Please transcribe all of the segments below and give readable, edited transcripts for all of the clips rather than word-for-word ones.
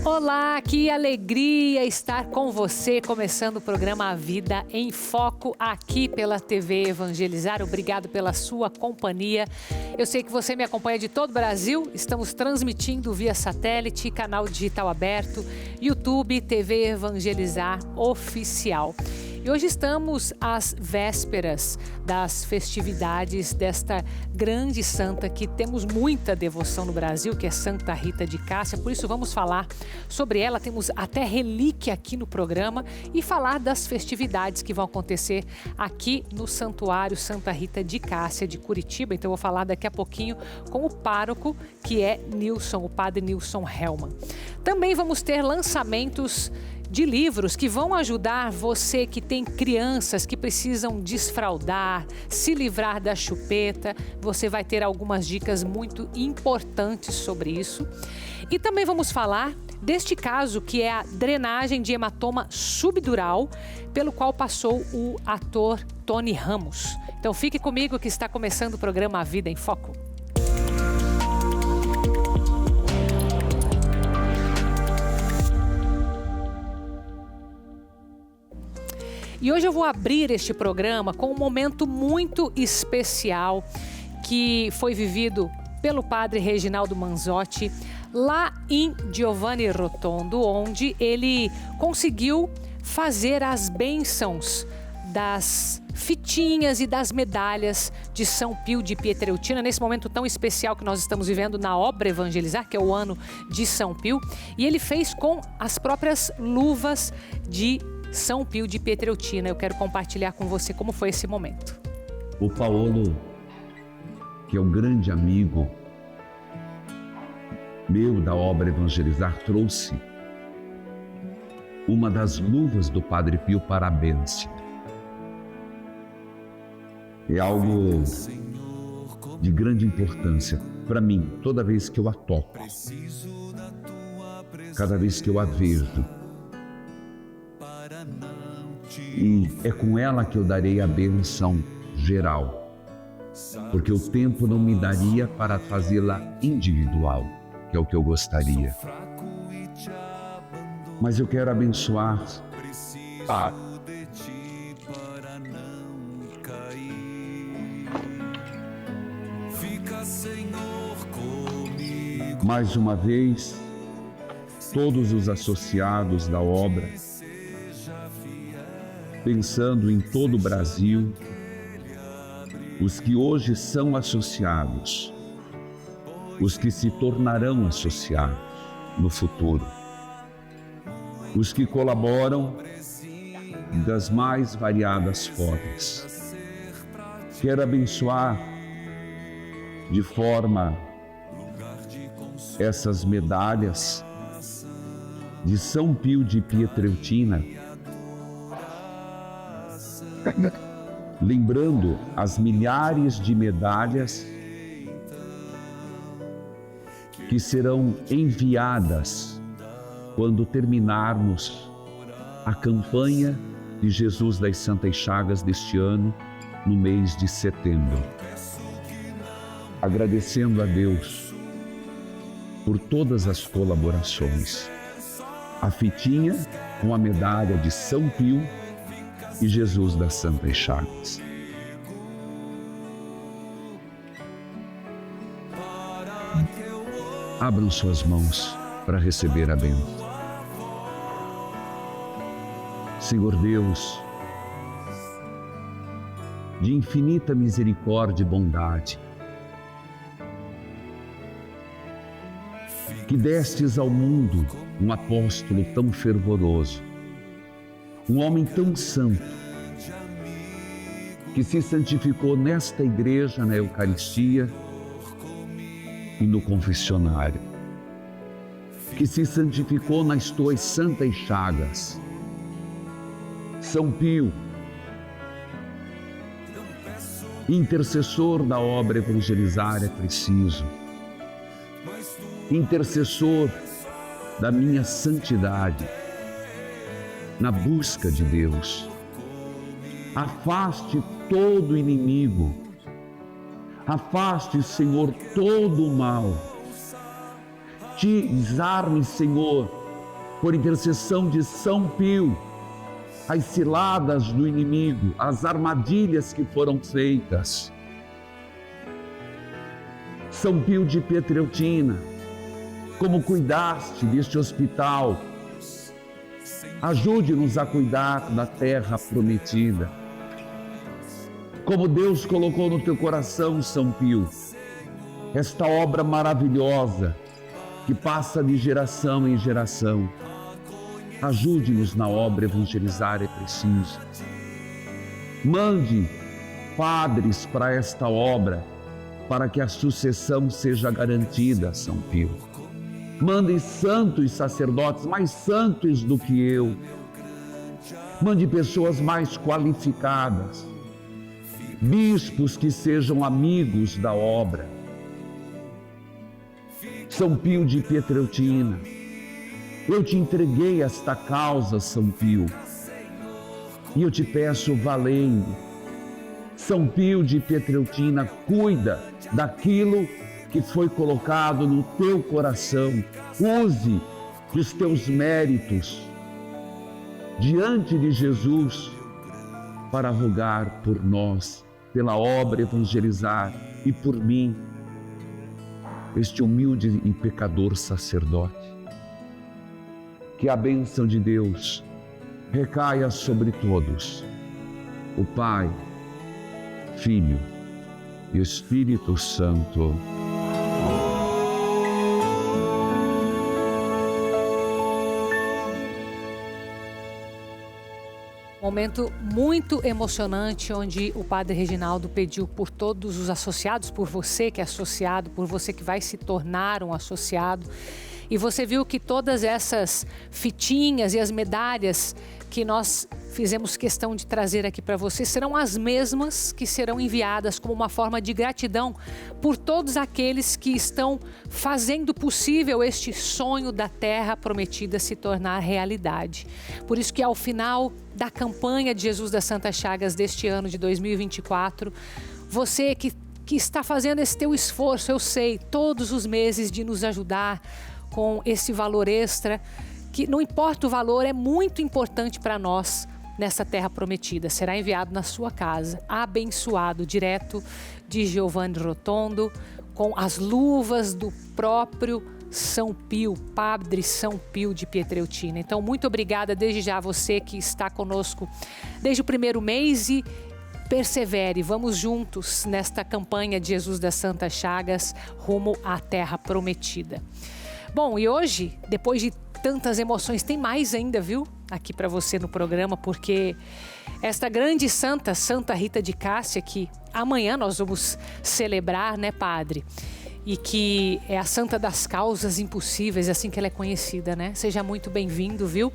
Olá, que alegria estar com você, começando o programa A Vida em Foco aqui pela TV Evangelizar. Obrigado pela sua companhia. Eu sei que você me acompanha de todo o Brasil. Estamos transmitindo via satélite, canal digital aberto, YouTube, TV Evangelizar Oficial. E hoje estamos às vésperas das festividades desta grande santa que temos muita devoção no Brasil, que é Santa Rita de Cássia. Por isso vamos falar sobre ela, temos até relíquia aqui no programa e falar das festividades que vão acontecer aqui no Santuário Santa Rita de Cássia de Curitiba. Então eu vou falar daqui a pouquinho com o pároco, que é Nilson, o padre Nilson Hellman. Também vamos ter lançamentos de livros que vão ajudar você que tem crianças que precisam desfraldar, se livrar da chupeta. Você vai ter algumas dicas muito importantes sobre isso. E também vamos falar deste caso que é a drenagem de hematoma subdural, pelo qual passou o ator Tony Ramos. Então fique comigo que está começando o programa A Vida em Foco. E hoje eu vou abrir este programa com um momento muito especial que foi vivido pelo padre Reginaldo Manzotti lá em Giovanni Rotondo, onde ele conseguiu fazer as bênçãos das fitinhas e das medalhas de São Pio de Pietrelcina, nesse momento tão especial que nós estamos vivendo na obra Evangelizar, que é o ano de São Pio, e ele fez com as próprias luvas de São Pio de Pietrelcina. Eu quero compartilhar com você como foi esse momento. O Paulo, que é um grande amigo meu da obra Evangelizar, trouxe uma das luvas do Padre Pio para a bênção. É algo de grande importância para mim, toda vez que eu a toco, cada vez que eu a vejo. E é com ela que eu darei a bênção geral, porque o tempo não me daria para fazê-la individual, que é o que eu gostaria. Mas eu quero abençoar mais uma vez todos os associados da obra, pensando em todo o Brasil, os que hoje são associados, os que se tornarão associados no futuro, os que colaboram das mais variadas formas. Quero abençoar de forma essas medalhas de São Pio de Pietrelcina, lembrando as milhares de medalhas que serão enviadas quando terminarmos a campanha de Jesus das Santas Chagas deste ano, no mês de setembro. Agradecendo a Deus por todas as colaborações. A fitinha com a medalha de São Pio e Jesus das Santas Chagas. Abram suas mãos para receber a bênção. Senhor Deus, de infinita misericórdia e bondade, que destes ao mundo um apóstolo tão fervoroso, um homem tão santo, que se santificou nesta igreja, na Eucaristia e no confessionário, que se santificou nas tuas santas chagas. São Pio, intercessor da obra Evangelizar é preciso, intercessor da minha santidade, na busca de Deus. Afaste todo inimigo, afaste, Senhor, todo o mal. Desarme, Senhor, por intercessão de São Pio, as ciladas do inimigo, as armadilhas que foram feitas. São Pio de Pietrelcina, como cuidaste deste hospital, ajude-nos a cuidar da terra prometida. Como Deus colocou no teu coração, São Pio, esta obra maravilhosa que passa de geração em geração. Ajude-nos na obra, evangelizar é preciso. Mande padres para esta obra, para que a sucessão seja garantida, São Pio. Mande santos sacerdotes, mais santos do que eu. Mande pessoas mais qualificadas, bispos que sejam amigos da obra. São Pio de Pietrelcina, eu te entreguei esta causa, São Pio, e eu te peço, valei-me. São Pio de Pietrelcina, cuida daquilo que foi colocado no teu coração. Use os teus méritos diante de Jesus para rogar por nós, pela obra evangelizar e por mim, este humilde e pecador sacerdote. Que a bênção de Deus recaia sobre todos, o Pai, Filho e Espírito Santo. Momento muito emocionante, onde o Padre Reginaldo pediu por todos os associados, por você que é associado, por você que vai se tornar um associado. E você viu que todas essas fitinhas e as medalhas que nós fizemos questão de trazer aqui para você serão as mesmas que serão enviadas como uma forma de gratidão por todos aqueles que estão fazendo possível este sonho da terra prometida se tornar realidade. Por isso que ao final da campanha de Jesus das Santas Chagas deste ano de 2024, você que está fazendo esse teu esforço, eu sei, todos os meses de nos ajudar com esse valor extra, que não importa o valor, é muito importante para nós nessa terra prometida. Será enviado na sua casa, abençoado, direto de Giovanni Rotondo, com as luvas do próprio São Pio, Padre São Pio de Pietrelcina. Então, muito obrigada desde já a você que está conosco desde o primeiro mês e persevere, vamos juntos nesta campanha de Jesus das Santas Chagas rumo à terra prometida. Bom, e hoje, depois de tantas emoções, tem mais ainda, viu? Aqui para você no programa, porque esta grande santa, Santa Rita de Cássia, que amanhã nós vamos celebrar, né, Padre? E que é a santa das causas impossíveis, assim que ela é conhecida, né? Seja muito bem-vindo, viu?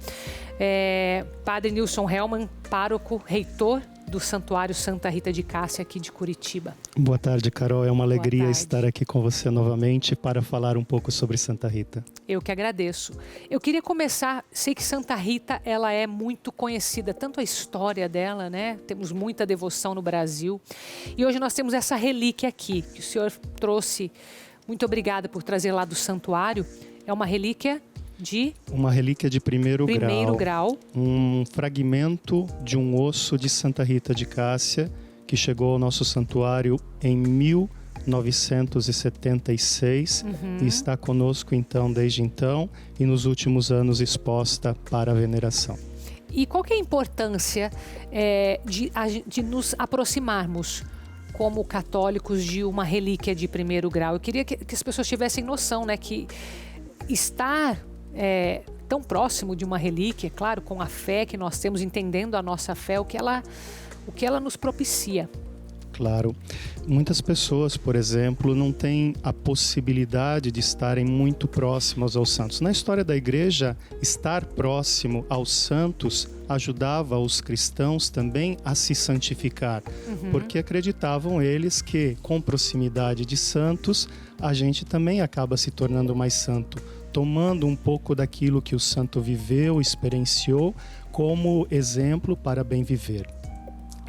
Padre Nilson Hellman, pároco, reitor do Santuário Santa Rita de Cássia aqui de Curitiba. Boa tarde, Carol. É uma alegria estar aqui com você novamente para falar um pouco sobre Santa Rita. Eu que agradeço. Eu queria começar, sei que Santa Rita, ela é muito conhecida, tanto a história dela, né? Temos muita devoção no Brasil. E hoje nós temos essa relíquia aqui, que o senhor trouxe. Muito obrigada por trazer lá do santuário. É uma relíquia de... Uma relíquia de primeiro grau. Um fragmento de um osso de Santa Rita de Cássia, que chegou ao nosso santuário em 1976 e está conosco então desde então e nos últimos anos exposta para a veneração. E qual que é a importância de nos aproximarmos como católicos de uma relíquia de primeiro grau? Eu queria que as pessoas tivessem noção, né, que estar tão próximo de uma relíquia, claro, com a fé que nós temos, entendendo a nossa fé, o que ela nos propicia. Claro. Muitas pessoas, por exemplo, não têm a possibilidade de estarem muito próximas aos santos. Na história da igreja, estar próximo aos santos ajudava os cristãos também a se santificar, porque acreditavam eles que, com proximidade de santos, a gente também acaba se tornando mais santo, tomando um pouco daquilo que o santo viveu, experienciou, como exemplo para bem viver.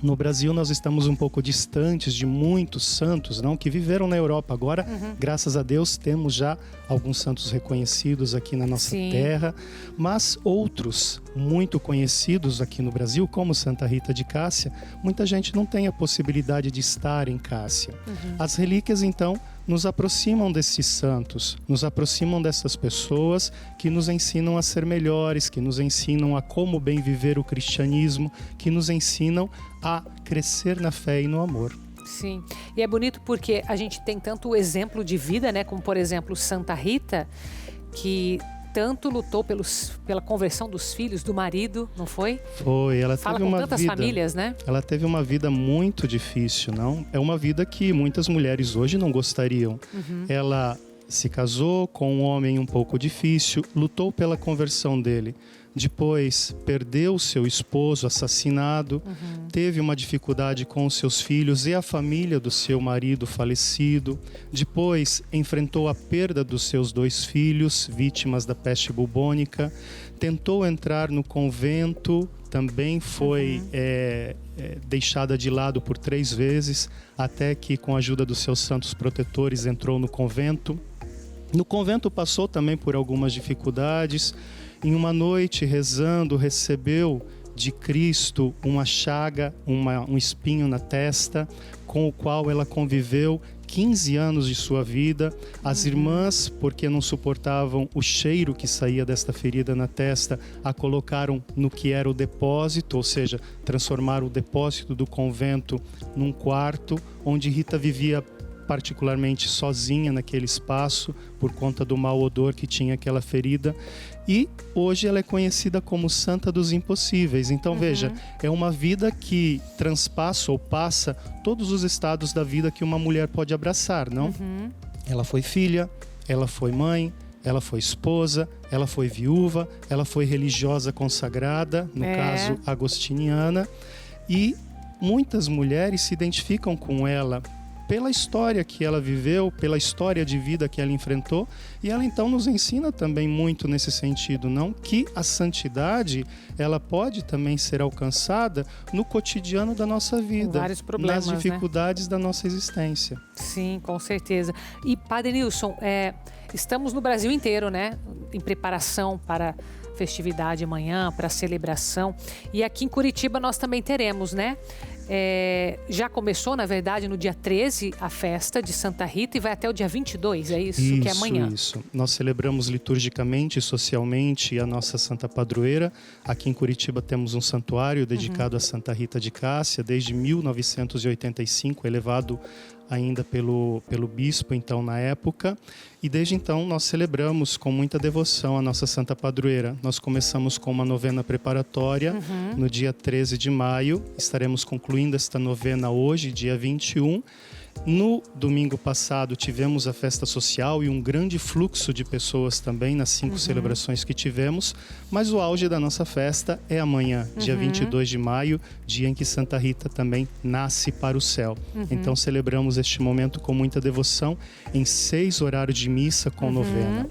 No Brasil nós estamos um pouco distantes de muitos santos, não, que viveram na Europa. Agora, graças a Deus, temos já alguns santos reconhecidos aqui na nossa terra, mas outros muito conhecidos aqui no Brasil, como Santa Rita de Cássia, muita gente não tem a possibilidade de estar em Cássia. As relíquias, então, nos aproximam desses santos, nos aproximam dessas pessoas que nos ensinam a ser melhores, que nos ensinam a como bem viver o cristianismo, que nos ensinam a crescer na fé e no amor. Sim, e é bonito porque a gente tem tanto o exemplo de vida, né, como por exemplo Santa Rita, que tanto lutou pela conversão dos filhos, do marido, não foi? Foi, ela Fala teve com uma tantas vida, famílias, né? Ela teve uma vida muito difícil, não? É uma vida que muitas mulheres hoje não gostariam. Ela se casou com um homem um pouco difícil, lutou pela conversão dele. Depois perdeu seu esposo assassinado, teve uma dificuldade com os seus filhos e a família do seu marido falecido. Depois enfrentou a perda dos seus 2 filhos, vítimas da peste bubônica. Tentou entrar no convento, também foi deixada de lado por 3 vezes, até que com a ajuda dos seus santos protetores entrou no convento. No convento passou também por algumas dificuldades. Em uma noite, rezando, recebeu de Cristo uma chaga, um espinho na testa, com o qual ela conviveu 15 anos de sua vida. As irmãs, porque não suportavam o cheiro que saía desta ferida na testa, a colocaram no que era o depósito, ou seja, transformaram o depósito do convento num quarto, onde Rita vivia particularmente sozinha naquele espaço, por conta do mau odor que tinha aquela ferida. E hoje ela é conhecida como Santa dos Impossíveis. Então veja, é uma vida que transpassa ou passa todos os estados da vida que uma mulher pode abraçar, não? Ela foi filha, ela foi mãe, ela foi esposa, ela foi viúva, ela foi religiosa consagrada, no caso agostiniana. E muitas mulheres se identificam com ela pela história que ela viveu, pela história de vida que ela enfrentou, e ela então nos ensina também muito nesse sentido, não? Que a santidade, ela pode também ser alcançada no cotidiano da nossa vida, com vários problemas, nas dificuldades da nossa existência. Sim, com certeza. E Padre Nilson, estamos no Brasil inteiro, né? Em preparação para a festividade amanhã, para a celebração. E aqui em Curitiba nós também teremos, né? Já começou, na verdade, no dia 13, a festa de Santa Rita e vai até o dia 22, é isso? Que é amanhã. Isso. Nós celebramos liturgicamente e socialmente a nossa Santa Padroeira. Aqui em Curitiba temos um santuário dedicado a Santa Rita de Cássia, desde 1985, elevado ainda pelo bispo, então, na época. E desde então nós celebramos com muita devoção a nossa Santa Padroeira. Nós começamos com uma novena preparatória no dia 13 de maio. Estaremos concluindo esta novena hoje, dia 21. No domingo passado tivemos a festa social e um grande fluxo de pessoas também nas 5 celebrações que tivemos, mas o auge da nossa festa é amanhã, dia 22 de maio, dia em que Santa Rita também nasce para o céu. Então celebramos este momento com muita devoção em 6 horários de missa com novena.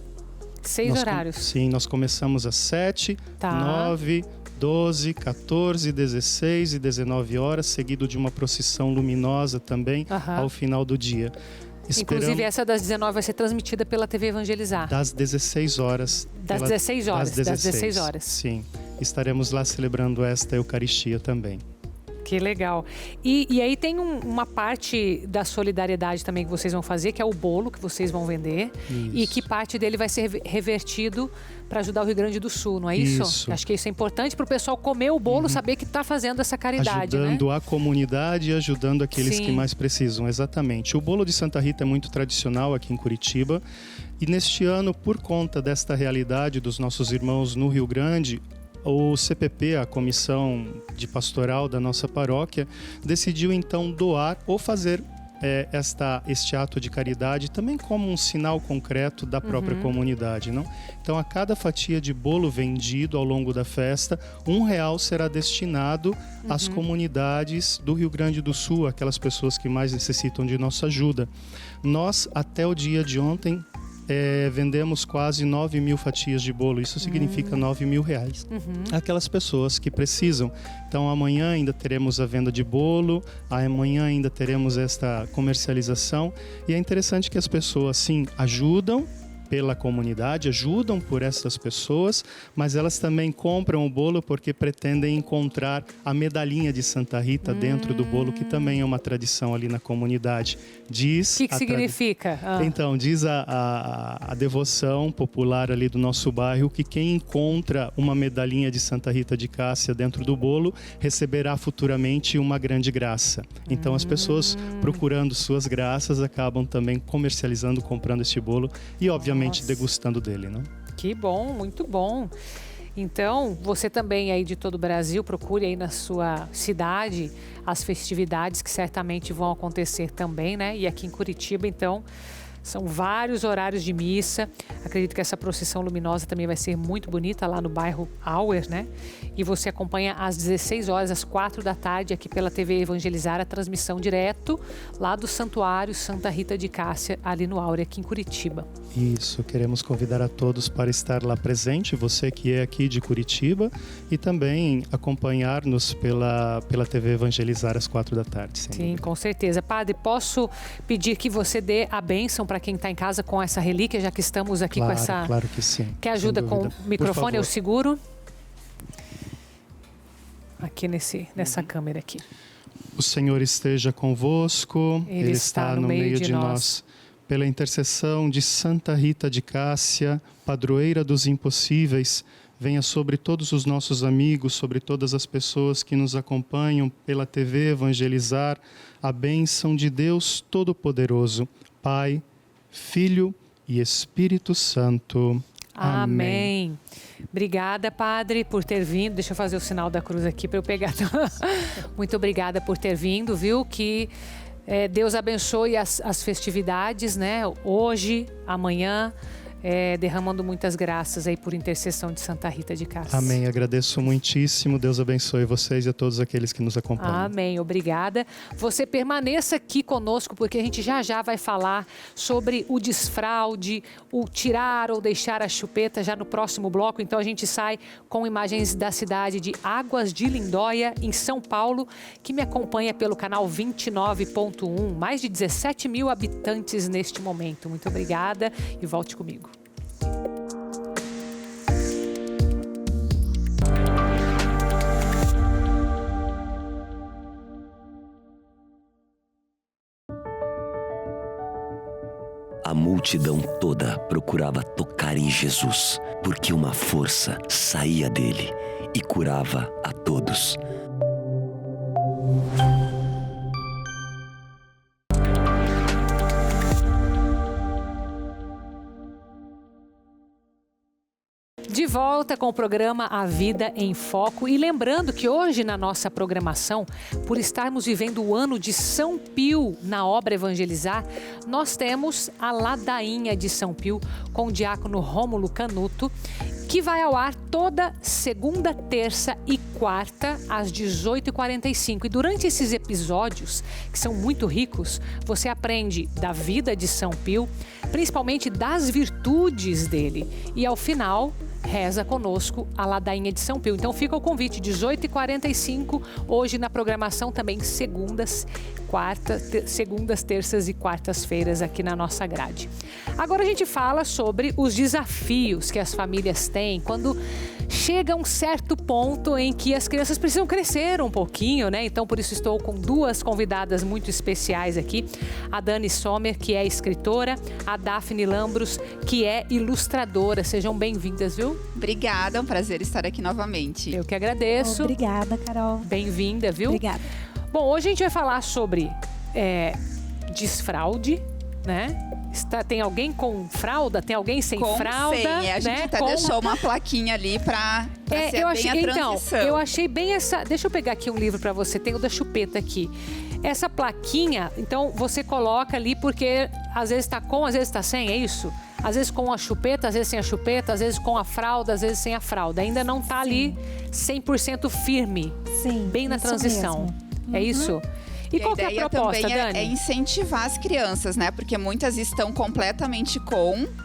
6 horários? Sim, nós começamos às 7, 9... 12, 14, 16 e 19 horas, seguido de uma procissão luminosa também ao final do dia. Inclusive essa das 19 vai ser transmitida pela TV Evangelizar. Das 16 horas. Das 16 horas. Das 16 horas. Sim, estaremos lá celebrando esta Eucaristia também. Que legal. E aí tem uma parte da solidariedade também que vocês vão fazer, que é o bolo que vocês vão vender. Isso. E que parte dele vai ser revertido para ajudar o Rio Grande do Sul, não é isso? Isso. Acho que isso é importante para o pessoal comer o bolo, saber que está fazendo essa caridade, ajudando a comunidade e ajudando aqueles que mais precisam, exatamente. O bolo de Santa Rita é muito tradicional aqui em Curitiba. E neste ano, por conta desta realidade dos nossos irmãos no Rio Grande, o CPP, a Comissão de Pastoral da nossa paróquia, decidiu então doar ou fazer este ato de caridade também como um sinal concreto da própria comunidade, não? Então, a cada fatia de bolo vendido ao longo da festa, R$1 será destinado às comunidades do Rio Grande do Sul, aquelas pessoas que mais necessitam de nossa ajuda. Nós, até o dia de ontem, vendemos quase 9 mil fatias de bolo. Isso significa R$9.000. Aquelas pessoas que precisam. Então amanhã ainda teremos a venda de bolo, amanhã ainda teremos esta comercialização. E é interessante que as pessoas, sim, ajudam pela comunidade, ajudam por essas pessoas, mas elas também compram o bolo porque pretendem encontrar a medalhinha de Santa Rita dentro do bolo, que também é uma tradição ali na comunidade. Diz O que significa? Então, diz a devoção popular ali do nosso bairro que quem encontra uma medalhinha de Santa Rita de Cássia dentro do bolo receberá futuramente uma grande graça. Então, as pessoas procurando suas graças acabam também comercializando, comprando este bolo e, obviamente, degustando dele, né? Que bom, muito bom. Então, você também aí de todo o Brasil, procure aí na sua cidade as festividades que certamente vão acontecer também, né? E aqui em Curitiba, então, são vários horários de missa. Acredito que essa procissão luminosa também vai ser muito bonita lá no bairro Auer, né? E você acompanha às 16 horas, às 4 da tarde, aqui pela TV Evangelizar, a transmissão direto lá do Santuário Santa Rita de Cássia, ali no Auer, aqui em Curitiba. Isso, queremos convidar a todos para estar lá presente, você que é aqui de Curitiba, e também acompanhar-nos pela TV Evangelizar às 4 da tarde. Sim, com certeza. Padre, posso pedir que você dê a bênção para quem está em casa com essa relíquia, já que estamos aqui com essa... Claro que sim. Quer ajuda com o microfone? Eu seguro. Aqui nessa câmera aqui. O Senhor esteja convosco, Ele está no meio de nós. Pela intercessão de Santa Rita de Cássia, padroeira dos impossíveis, venha sobre todos os nossos amigos, sobre todas as pessoas que nos acompanham pela TV Evangelizar, a bênção de Deus Todo-Poderoso, Pai, Filho e Espírito Santo. Amém. Obrigada, Padre, por ter vindo. Deixa eu fazer o sinal da cruz aqui para eu pegar. Muito obrigada por ter vindo, viu? Que Deus abençoe as festividades, né? Hoje, amanhã, derramando muitas graças aí por intercessão de Santa Rita de Cássia. Amém. Agradeço muitíssimo. Deus abençoe vocês e a todos aqueles que nos acompanham. Amém. Obrigada. Você permaneça aqui conosco, porque a gente já vai falar sobre o desfraude, o tirar ou deixar a chupeta já no próximo bloco. Então a gente sai com imagens da cidade de Águas de Lindóia, em São Paulo, que me acompanha pelo canal 29.1. Mais de 17 mil habitantes neste momento. Muito obrigada e volte comigo. A multidão toda procurava tocar em Jesus, porque uma força saía dele e curava a todos. De volta com o programa A Vida em Foco, e lembrando que hoje na nossa programação, por estarmos vivendo o ano de São Pio na obra Evangelizar, nós temos a Ladainha de São Pio com o diácono Rômulo Canuto, que vai ao ar toda segunda, terça e quarta às 18h45. E durante esses episódios, que são muito ricos, você aprende da vida de São Pio, principalmente das virtudes dele. E ao final, reza conosco a Ladainha de São Pio. Então fica o convite, 18h45, hoje na programação também segundas, terças e quartas-feiras aqui na nossa grade. Agora a gente fala sobre os desafios que as famílias têm quando chega um certo ponto em que as crianças precisam crescer um pouquinho, né? Então por isso estou com duas convidadas muito especiais aqui, a Dani Sommer, que é escritora, a Daphne Lambros, que é ilustradora. Sejam bem-vindas, viu? Obrigada, é um prazer estar aqui novamente. Eu que agradeço. Obrigada, Carol. Bem-vinda, viu? Obrigada. Bom, hoje a gente vai falar sobre desfraude, né? Tem alguém com fralda? Tem alguém sem fralda? Sim, a gente até deixou uma plaquinha ali para ser bem a transição. Então, eu achei bem essa... Deixa eu pegar aqui um livro para você. Tem o da chupeta aqui. Essa plaquinha, então, você coloca ali porque às vezes está com, às vezes está sem, é isso? Às vezes com a chupeta, às vezes sem a chupeta, às vezes com a fralda, às vezes sem a fralda. Ainda não está ali 100% firme. Sim, bem na transição. Mesmo. É isso? E qual que é a proposta, também Dani? é incentivar as crianças, né? Porque muitas estão completamente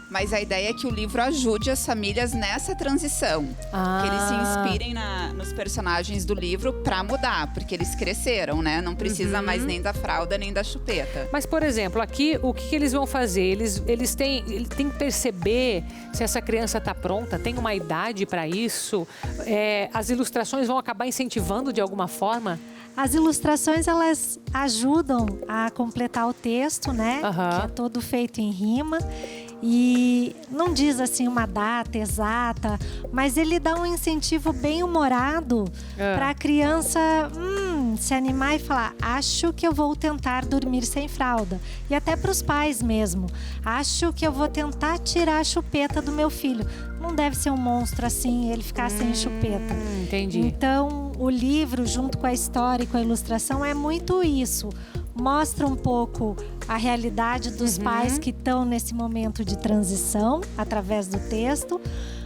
mas a ideia é que o livro ajude as famílias nessa transição. Que eles se inspirem nos personagens do livro para mudar, porque eles cresceram, né? Não precisa mais nem da fralda, nem da chupeta. Mas, por exemplo, aqui, o que eles vão fazer? Eles têm que perceber se essa criança está pronta, tem uma idade para isso? As ilustrações vão acabar incentivando de alguma forma? As ilustrações, elas ajudam a completar o texto, né? Que é todo feito em rima. E não diz assim uma data exata, mas ele dá um incentivo bem humorado para a criança se animar e falar: acho que eu vou tentar dormir sem fralda. E até para os pais mesmo: acho que eu vou tentar tirar a chupeta do meu filho. Não deve ser um monstro assim, ele ficar sem chupeta. Entendi. Então, o livro, junto com a história e com a ilustração, é muito isso. Mostra um pouco a realidade dos pais que estão nesse momento de transição, através do texto,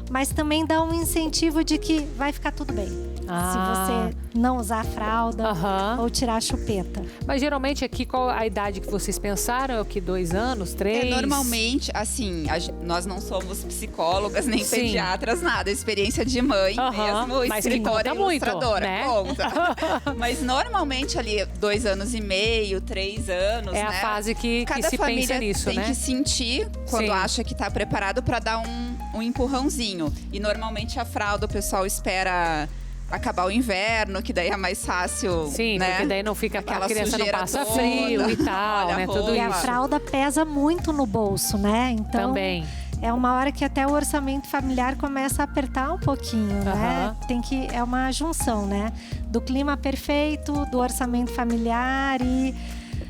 mas também dá um incentivo de que vai ficar tudo bem. Se você não usar a fralda ou tirar a chupeta. Mas geralmente aqui, qual a idade que vocês pensaram? É o que, 2 anos, 3? Normalmente, assim, nós não somos psicólogas nem pediatras, nada. Experiência de mãe mesmo, escritora e ilustradora. Né? Conta. Mas normalmente ali 2 anos e meio, 3 anos, a fase que se pensa nisso, né? Tem que sentir quando acha que está preparado para dar um empurrãozinho. E normalmente a fralda o pessoal espera acabar o inverno, que daí é mais fácil. Sim, né? porque daí não fica, aquela a criança não passa toda, frio e tal, né? Tudo E isso. a fralda pesa muito no bolso, né? Então, também. É uma hora que até o orçamento familiar começa a apertar um pouquinho, né? É uma junção, né? Do clima perfeito, do orçamento familiar e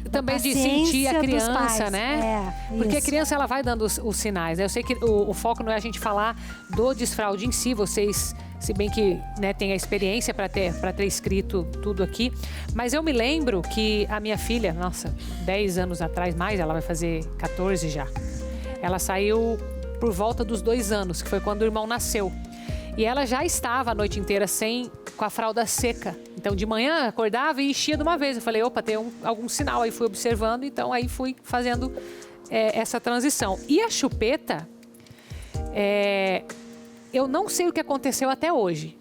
também de sentir a criança, né? Porque a criança, ela vai dando os sinais, né? Eu sei que o foco não é a gente falar do desfraude em si, vocês, se bem que, né, tem a experiência para ter escrito tudo aqui, mas eu me lembro que a minha filha, 10 anos atrás, ela vai fazer 14 já. Ela saiu por volta dos 2 anos, que foi quando o irmão nasceu. E ela já estava a noite inteira com a fralda seca. Então, de manhã, acordava e enchia de uma vez. Eu falei, opa, tem algum sinal. Aí fui observando, então aí fui fazendo essa transição. E a chupeta, eu não sei o que aconteceu até hoje.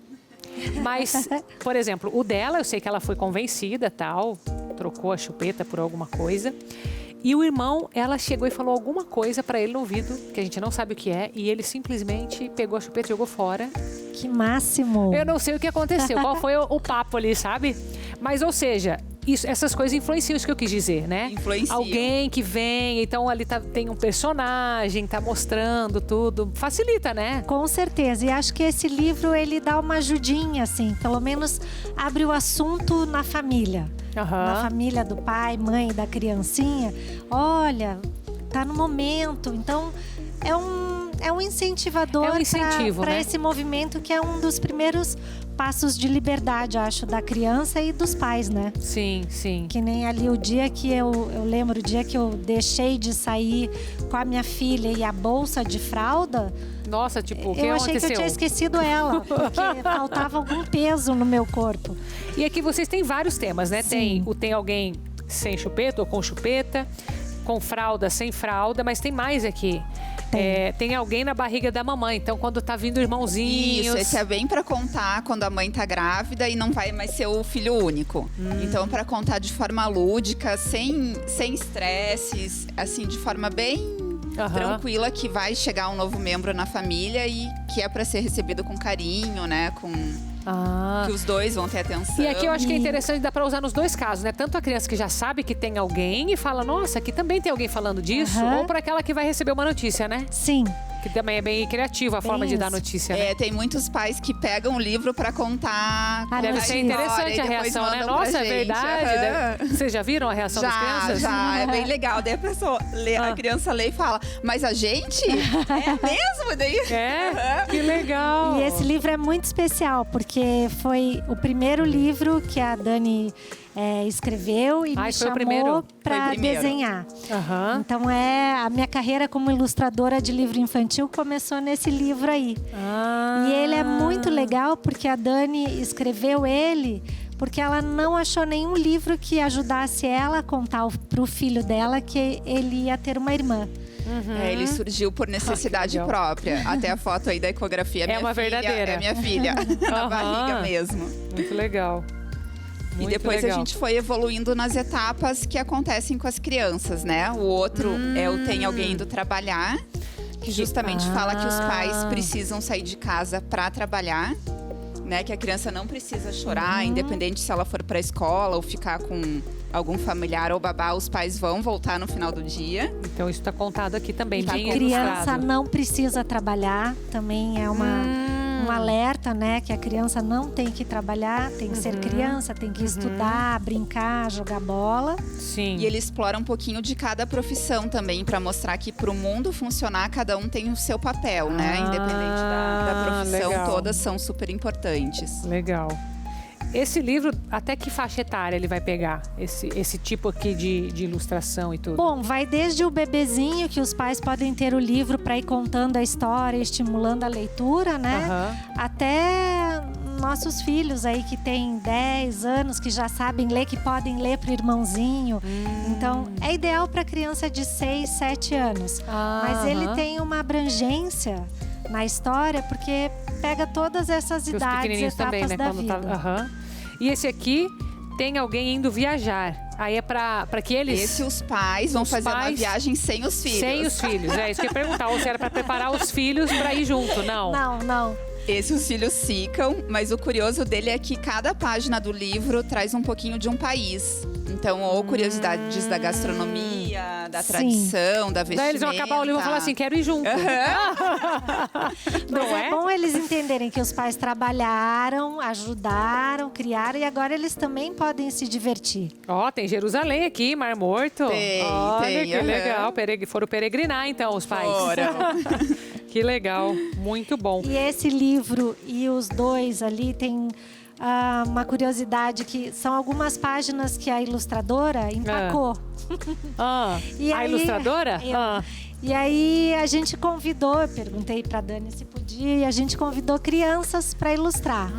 Mas, por exemplo, o dela, eu sei que ela foi convencida, tal, trocou a chupeta por alguma coisa. E o irmão, ela chegou e falou alguma coisa pra ele no ouvido, que a gente não sabe o que é, e ele simplesmente pegou a chupeta e jogou fora. Que máximo! Eu não sei o que aconteceu, qual foi o papo ali, sabe? Mas, ou seja, essas coisas influenciam, isso que eu quis dizer, né? Influenciam. Alguém que vem, então ali tem um personagem, tá mostrando tudo, facilita, né? Com certeza, e acho que esse livro, ele dá uma ajudinha, assim, pelo menos abre o assunto na família. Na família do pai, mãe, da criancinha. Olha, tá no momento. Então, é um incentivador para né? esse movimento, que é um dos primeiros passos de liberdade, acho, da criança e dos pais, né? Sim, sim. Que nem ali o dia que eu lembro, o dia que eu deixei de sair com a minha filha e a bolsa de fralda. Nossa, tipo, o que eu aconteceu? achei que eu tinha esquecido ela, porque faltava algum peso no meu corpo. E aqui vocês têm vários temas, né? Sim. Tem alguém sem chupeta ou com chupeta, com fralda, sem fralda, mas tem mais aqui. Tem alguém na barriga da mamãe, então quando tá vindo irmãozinhos. Isso, esse é bem pra contar quando a mãe tá grávida e não vai mais ser o filho único. Então, pra contar de forma lúdica, sem estresses, assim, de forma bem tranquila, que vai chegar um novo membro na família e que é pra ser recebido com carinho, né? Que os dois vão ter atenção. E aqui eu acho que é interessante, dá pra usar nos dois casos, né? Tanto a criança que já sabe que tem alguém e fala, nossa, aqui também tem alguém falando disso, ou para aquela que vai receber uma notícia, né? Sim. Que também é bem criativa a forma de dar notícia, né? Tem muitos pais que pegam o livro pra contar. Deve ser interessante a reação, né? Nossa, é verdade. Vocês já viram a reação das crianças? Já, é bem legal. Daí a pessoa a criança lê e fala, mas a gente? É mesmo? Daí... Que legal. E esse livro é muito especial, porque foi o primeiro livro que a Dani escreveu e me chamou para desenhar. Então a minha carreira como ilustradora de livro infantil começou nesse livro aí. E ele é muito legal porque a Dani escreveu ele porque ela não achou nenhum livro que ajudasse ela a contar para o filho dela que ele ia ter uma irmã. Ele surgiu por necessidade própria. Até a foto aí da ecografia é uma filha, verdadeira. É minha filha, na barriga mesmo. Muito legal. Muito e depois legal. a gente foi evoluindo nas etapas que acontecem com as crianças, né? O outro é o Tem Alguém Indo Trabalhar, que justamente fala que os pais precisam sair de casa para trabalhar, né? Que a criança não precisa chorar, independente se ela for para a escola ou ficar com algum familiar ou babá, os pais vão voltar no final do dia. Então isso está contado aqui também. A criança não precisa trabalhar, também é um alerta, né? Que a criança não tem que trabalhar, tem que ser criança, tem que estudar, brincar, jogar bola. Sim. E ele explora um pouquinho de cada profissão também, para mostrar que para o mundo funcionar, cada um tem o seu papel, né? Independente da profissão, legal. todas são super importantes. Legal. Esse livro, até que faixa etária ele vai pegar? Esse tipo aqui de ilustração e tudo? Bom, vai desde o bebezinho, que os pais podem ter o livro para ir contando a história, estimulando a leitura, né? Até nossos filhos aí que têm 10 anos, que já sabem ler, que podem ler para o irmãozinho. Então, é ideal para criança de 6, 7 anos. Mas ele tem uma abrangência na história, porque pega todas essas idades, etapas também, né? Da vida. E esse aqui, Tem Alguém Indo Viajar. Aí é pra que eles... Esse os pais vão fazer uma viagem sem os filhos. Sem os filhos, é isso que eu ia perguntar. Ou se era pra preparar os filhos pra ir junto, não? Não. Esse os filhos ficam, mas o curioso dele é que cada página do livro traz um pouquinho de um país. Então, ou curiosidades da gastronomia, da tradição, da vestimenta. Daí eles vão acabar o livro e vão falar assim, quero ir junto. Mas é bom eles entenderem que os pais trabalharam, ajudaram, criaram, e agora eles também podem se divertir. Ó, tem Jerusalém aqui, Mar Morto. Olha que legal. Foram peregrinar, então, os pais. Que legal, muito bom. E esse livro e os dois ali tem uma curiosidade, que são algumas páginas que a ilustradora empacou. E a ilustradora? E aí a gente convidou, eu perguntei pra Dani se podia, e a gente convidou crianças para ilustrar.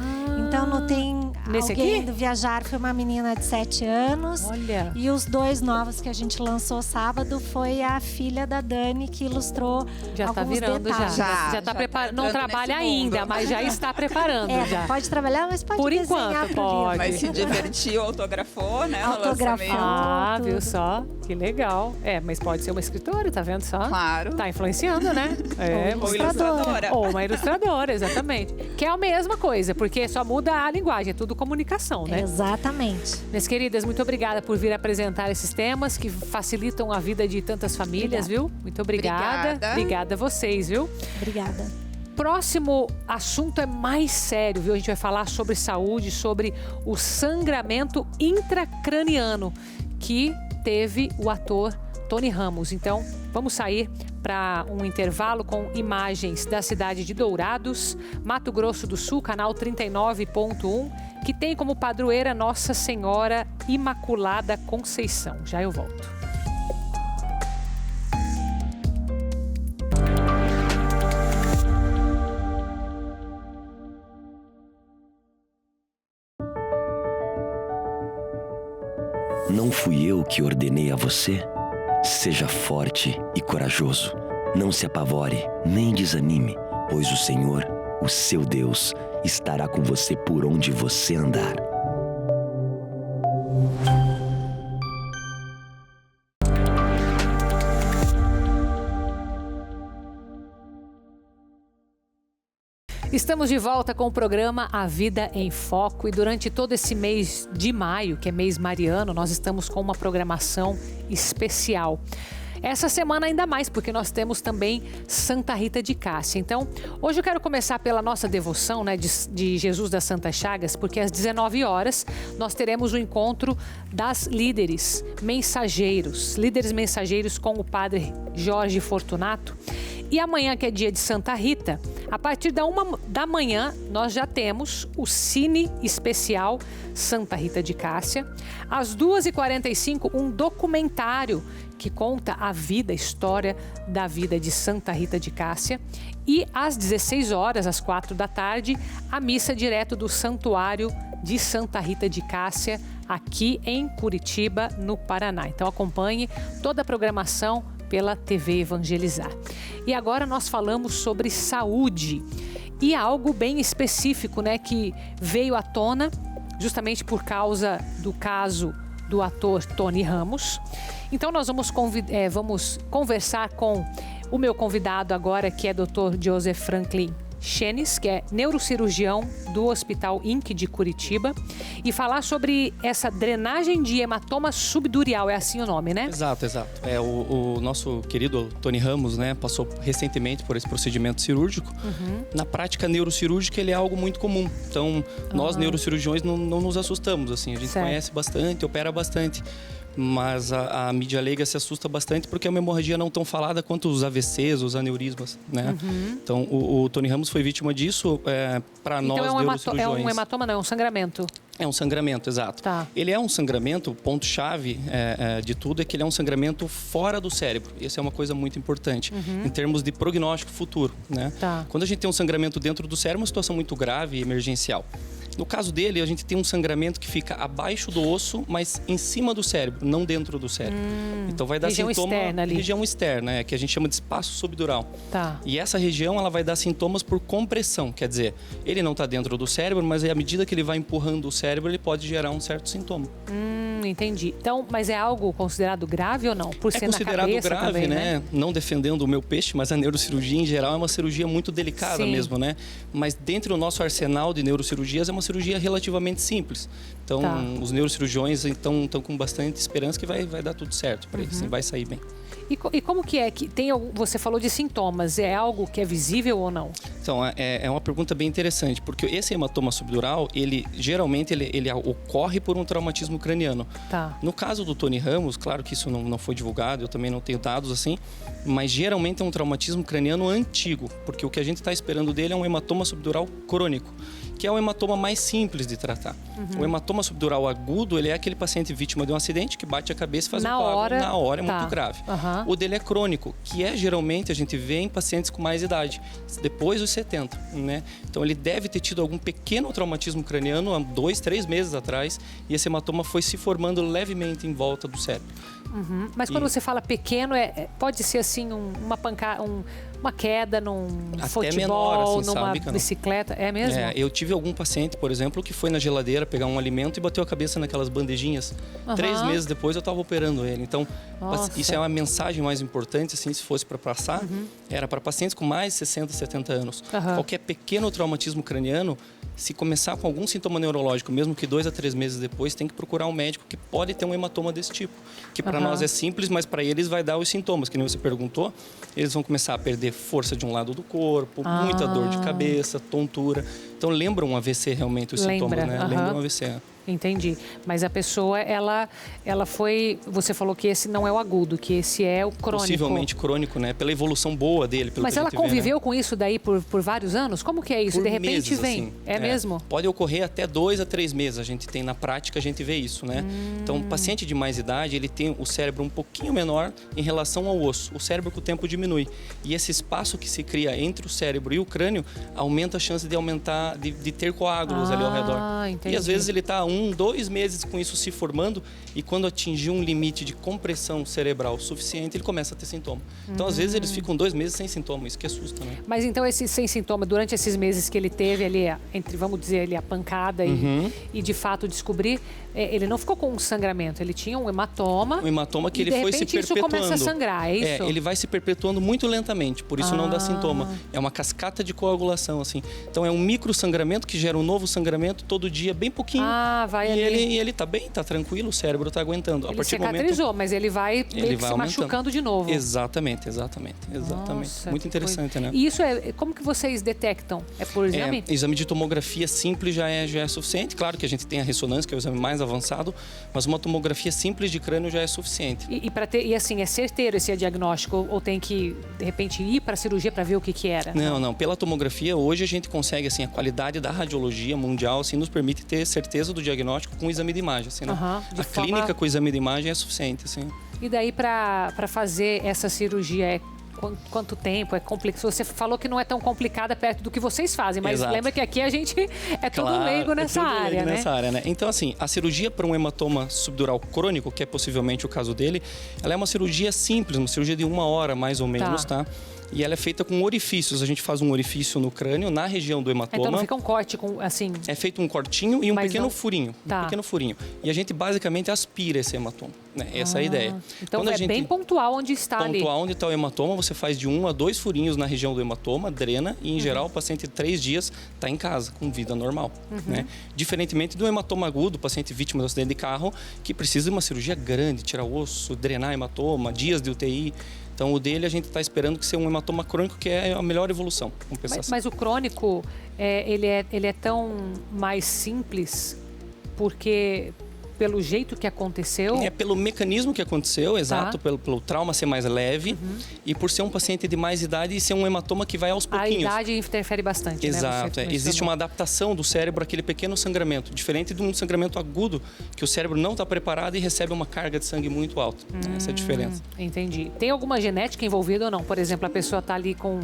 Então não tem Nesse Alguém aqui? Indo Viajar, foi uma menina de 7 anos. Olha. E os dois novos que a gente lançou sábado foi a filha da Dani, que ilustrou já tá virando detalhes. Já tá preparando. Não trabalha ainda, mas já está preparando. Já. Pode trabalhar, mas pode Por desenhar enquanto, pro pode. livro. Mas se divertiu, autografou, né? Autografou. Viu só? Que legal. Mas pode ser uma escritora, tá vendo só? Claro. Tá influenciando, né? Ou ilustradora. Ou uma ilustradora, exatamente. Que é a mesma coisa, porque só muda a linguagem, é tudo comunicação, né? Exatamente. Minhas queridas, muito obrigada por vir apresentar esses temas que facilitam a vida de tantas famílias, viu? Muito obrigada. Obrigada a vocês, viu? Obrigada. Próximo assunto é mais sério, viu? A gente vai falar sobre saúde, sobre o sangramento intracraniano que teve o ator Tony Ramos. Então, vamos sair para um intervalo com imagens da cidade de Dourados, Mato Grosso do Sul, canal 39.1, que tem como padroeira Nossa Senhora Imaculada Conceição. Já eu volto. Não fui eu que ordenei a você? Seja forte e corajoso. Não se apavore, nem desanime, pois o Senhor, o seu Deus, estará com você por onde você andar. Estamos de volta com o programa A Vida em Foco e durante todo esse mês de maio, que é mês mariano, nós estamos com uma programação especial. Essa semana ainda mais, porque nós temos também Santa Rita de Cássia. Então, hoje eu quero começar pela nossa devoção, né, de Jesus das Santas Chagas, porque às 19 horas nós teremos o encontro das líderes mensageiros com o padre Jorge Fortunato. E amanhã, que é dia de Santa Rita, a partir da 1 da manhã, nós já temos o Cine Especial Santa Rita de Cássia. Às 2h45, um documentário que conta a história da vida de Santa Rita de Cássia. E às 16 horas, às 4 da tarde, a missa direto do Santuário de Santa Rita de Cássia, aqui em Curitiba, no Paraná. Então acompanhe toda a programação pela TV Evangelizar. E agora nós falamos sobre saúde e algo bem específico, né, que veio à tona justamente por causa do caso do ator Tony Ramos. Então nós vamos conversar com o meu convidado agora, que é Dr. Joseph Franklin Chenes, que é neurocirurgião do Hospital INC de Curitiba, e falar sobre essa drenagem de hematoma subdurial, é assim o nome, né? Exato. O nosso querido Tony Ramos, né, passou recentemente por esse procedimento cirúrgico. Na prática neurocirúrgica, ele é algo muito comum. Então, nós neurocirurgiões não nos assustamos, assim. A gente conhece bastante, opera bastante. Mas a mídia leiga se assusta bastante porque é uma hemorragia não tão falada quanto os AVCs, os aneurismas, né? Então, o Tony Ramos foi vítima disso para nós neurocirurgiões. É um hematoma, não, é um sangramento. É um sangramento, exato. Tá. Ele é um sangramento, o ponto-chave de tudo é que ele é um sangramento fora do cérebro. Isso é uma coisa muito importante, em termos de prognóstico futuro, né? Tá. Quando a gente tem um sangramento dentro do cérebro, é uma situação muito grave e emergencial. No caso dele, a gente tem um sangramento que fica abaixo do osso, mas em cima do cérebro, não dentro do cérebro. Então vai dar região sintoma... externa ali. Região externa, que a gente chama de espaço subdural. Tá. E essa região, ela vai dar sintomas por compressão. Quer dizer, ele não está dentro do cérebro, mas à medida que ele vai empurrando o cérebro, ele pode gerar um certo sintoma. Entendi. Então, mas é algo considerado grave ou não? Por ser considerado na cabeça grave, também, né? Não defendendo o meu peixe, mas a neurocirurgia em geral é uma cirurgia muito delicada mesmo, né? Mas dentro do nosso arsenal de neurocirurgias é uma cirurgia relativamente simples. Então, os neurocirurgiões estão com bastante esperança que vai dar tudo certo para eles, vai sair bem. E como que é? Você falou de sintomas, é algo que é visível ou não? Então, é uma pergunta bem interessante, porque esse hematoma subdural, geralmente ele ocorre por um traumatismo craniano. Tá. No caso do Tony Ramos, claro que isso não foi divulgado, eu também não tenho dados assim, mas geralmente é um traumatismo craniano antigo, porque o que a gente está esperando dele é um hematoma subdural crônico, que é o hematoma mais simples de tratar. O hematoma subdural agudo, ele é aquele paciente vítima de um acidente que bate a cabeça e faz um coágulo na hora, é muito grave. O dele é crônico, que geralmente a gente vê em pacientes com mais idade, depois dos 70, né? Então ele deve ter tido algum pequeno traumatismo craniano há 2, 3 meses atrás, e esse hematoma foi se formando levemente em volta do cérebro. Mas quando você fala pequeno, pode ser assim uma pancada, uma queda num futebol, menor, assim, numa bicicleta, é mesmo? Eu tive algum paciente, por exemplo, que foi na geladeira pegar um alimento e bateu a cabeça naquelas bandejinhas. 3 meses depois eu estava operando ele. Então, isso é uma mensagem mais importante, assim, se fosse para passar, era para pacientes com mais de 60, 70 anos. Qualquer pequeno traumatismo craniano, se começar com algum sintoma neurológico, mesmo que 2 a 3 meses depois, tem que procurar um médico que pode ter um hematoma desse tipo. Que para nós é simples, mas para eles vai dar os sintomas, que nem você perguntou. Eles vão começar a perder força de um lado do corpo, muita dor de cabeça, tontura. Então lembra um AVC realmente os sintomas, né? Lembra um AVC. Entendi. Mas a pessoa, ela foi... Você falou que esse não é o agudo, que esse é o crônico. Possivelmente crônico, né? Pela evolução boa dele. Pelo Mas que ela a gente conviveu vê, né? com isso daí por vários anos? Como que é isso? Por De repente meses, vem. assim. É mesmo? Pode ocorrer até 2 a 3 meses. A gente tem na prática, a gente vê isso, né? Então, o paciente de mais idade, ele tem o cérebro um pouquinho menor em relação ao osso. O cérebro com o tempo diminui. E esse espaço que se cria entre o cérebro e o crânio aumenta a chance de aumentar, de ter coágulos ali ao redor. Entendi. E às vezes ele está 1, 2 meses com isso se formando, e quando atingir um limite de compressão cerebral suficiente, ele começa a ter sintoma. Então, às vezes, eles ficam 2 meses sem sintoma, isso que assusta, né? Mas então, esse sem sintoma, durante esses meses que ele teve ali, vamos dizer, ali a pancada e de fato descobrir, ele não ficou com um sangramento, ele tinha um hematoma. Um hematoma que ele foi se perpetuando. Isso começa a sangrar, é isso? Ele vai se perpetuando muito lentamente, por isso não dá sintoma. É uma cascata de coagulação, assim. Então, é um micro sangramento que gera um novo sangramento todo dia, bem pouquinho. E ele tá bem, tá tranquilo, o cérebro tá aguentando. Ele cicatrizou, mas ele vai meio que se machucando de novo. Exatamente. Nossa, muito interessante, né? E isso como que vocês detectam? É por exame? Exame de tomografia simples já é suficiente. Claro que a gente tem a ressonância, que é o exame mais avançado, mas uma tomografia simples de crânio já é suficiente. E assim, é certeiro esse diagnóstico? Ou tem que, de repente, ir para a cirurgia para ver o que era? Não. Pela tomografia, hoje a gente consegue, assim, a qualidade da radiologia mundial, assim, nos permite ter certeza do diagnóstico com o exame de imagem, assim, né? A clínica com o exame de imagem é suficiente, assim. E daí, para fazer essa cirurgia, quanto tempo? É complexo? Você falou que não é tão complicada perto do que vocês fazem, mas lembra que aqui a gente é tudo leigo nessa área, né? Nessa área, né? Então, assim, a cirurgia para um hematoma subdural crônico, que é possivelmente o caso dele, ela é uma cirurgia simples, uma cirurgia de 1 hora, mais ou menos, tá? E ela é feita com orifícios. A gente faz um orifício no crânio, na região do hematoma. Então não fica um corte assim... É feito um cortinho e um pequeno furinho. Um pequeno furinho. E a gente basicamente aspira esse hematoma. Né? Essa é a ideia. Então é bem pontual onde está ali. Pontual onde está o hematoma, você faz de 1 a 2 furinhos na região do hematoma, drena, e em geral o paciente 3 dias está em casa, com vida normal. Né? Diferentemente do hematoma agudo, paciente vítima de acidente de carro, que precisa de uma cirurgia grande, tirar osso, drenar hematoma, dias de UTI. Então, o dele a gente está esperando que seja um hematoma crônico, que é a melhor evolução. Mas o crônico, ele é tão mais simples porque... Pelo jeito que aconteceu? É pelo mecanismo que aconteceu, exato. Pelo trauma ser mais leve. E por ser um paciente de mais idade e ser um hematoma que vai aos pouquinhos. A idade interfere bastante, exato, né? Existe uma adaptação do cérebro àquele pequeno sangramento. Diferente de um sangramento agudo, que o cérebro não está preparado e recebe uma carga de sangue muito alta. Essa é a diferença. Entendi. Tem alguma genética envolvida ou não? Por exemplo, a pessoa está ali com...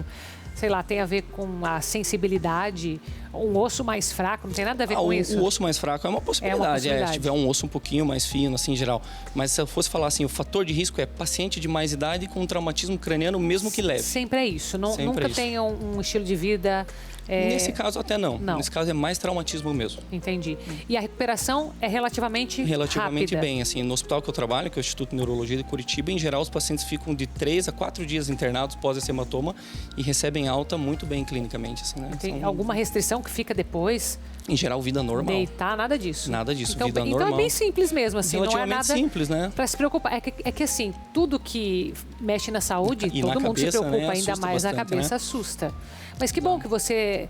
Sei lá, tem a ver com a sensibilidade, um osso mais fraco, não tem nada a ver com isso? O osso mais fraco é uma possibilidade. Se tiver um osso um pouquinho mais fino, assim, em geral. Mas se eu fosse falar assim, o fator de risco é paciente de mais idade com traumatismo craniano, mesmo que leve. Sempre é isso. Nunca tem um estilo de vida... Nesse caso, até não. Nesse caso, é mais traumatismo mesmo. Entendi. E a recuperação é relativamente rápida? Bem. Assim, no hospital que eu trabalho, que é o Instituto de Neurologia de Curitiba, em geral, os pacientes ficam de 3 a 4 dias internados pós esse hematoma e recebem alta muito bem clinicamente. Assim, né? Tem alguma restrição que fica depois? Em geral, vida normal. Deitar, nada disso. Nada disso, então, vida normal. Então é bem simples mesmo, assim. Não é nada simples, né? Para se preocupar. É que assim, tudo que mexe na saúde, todo mundo se preocupa, né? Ainda mais na cabeça, né? Assusta. Mas que bom que você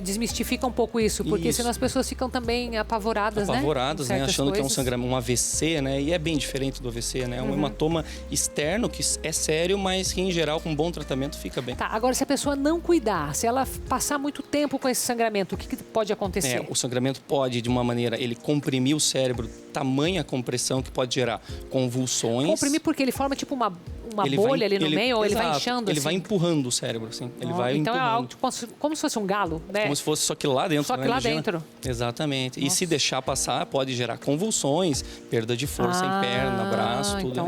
desmistifica um pouco isso, porque senão as pessoas ficam também apavoradas, né? Apavoradas, né? Achando que é um sangramento, um AVC, né? E é bem diferente do AVC, né? É um hematoma externo que é sério, mas que em geral, com bom tratamento, fica bem. Tá, agora se a pessoa não cuidar, se ela passar muito tempo com esse sangramento, o que pode acontecer? O sangramento pode, de uma maneira, ele comprimir o cérebro, tamanha compressão que pode gerar convulsões. Comprimir porque ele forma tipo uma bolha ali no meio, ou ele vai inchando? Ele vai empurrando o cérebro, assim. Ele vai então empurrando. É algo como se fosse um galo, né? Como se fosse só que lá dentro. Só que lá dentro. Exatamente. Nossa. E se deixar passar, pode gerar convulsões, perda de força em perna, braço, tudo.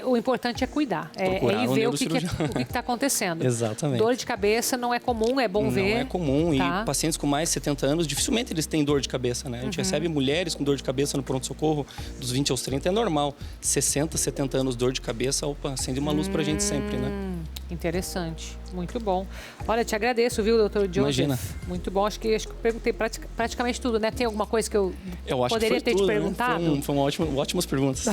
O importante é cuidar. É ir ver o que está acontecendo. Exatamente. Dor de cabeça não é comum, é bom ver. Não é comum. Tá. E pacientes com mais de 70 anos, dificilmente eles têm dor de cabeça, né? A gente recebe mulheres com dor de cabeça no pronto-socorro dos 20 aos 30, é normal. 60, 70 anos, dor de cabeça, acende uma luz pra gente sempre, né? Interessante. Muito bom. Olha, te agradeço, viu, doutor Joseph? Imagina. Muito bom. Acho que eu perguntei praticamente tudo, né? Tem alguma coisa que eu poderia ter te perguntado? Né? Foram ótimas perguntas.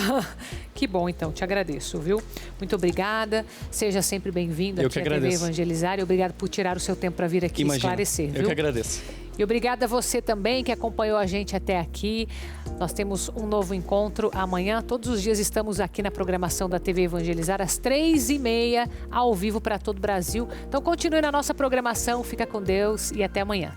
Que bom, então. Te agradeço, viu? Muito obrigada. Seja sempre bem-vindo aqui à TV Evangelizar. E obrigado por tirar o seu tempo para vir aqui esclarecer, viu? Eu que agradeço. E obrigada a você também que acompanhou a gente até aqui. Nós temos um novo encontro amanhã. Todos os dias estamos aqui na programação da TV Evangelizar às 3h30, ao vivo para todo o Brasil. Então continue na nossa programação. Fica com Deus e até amanhã.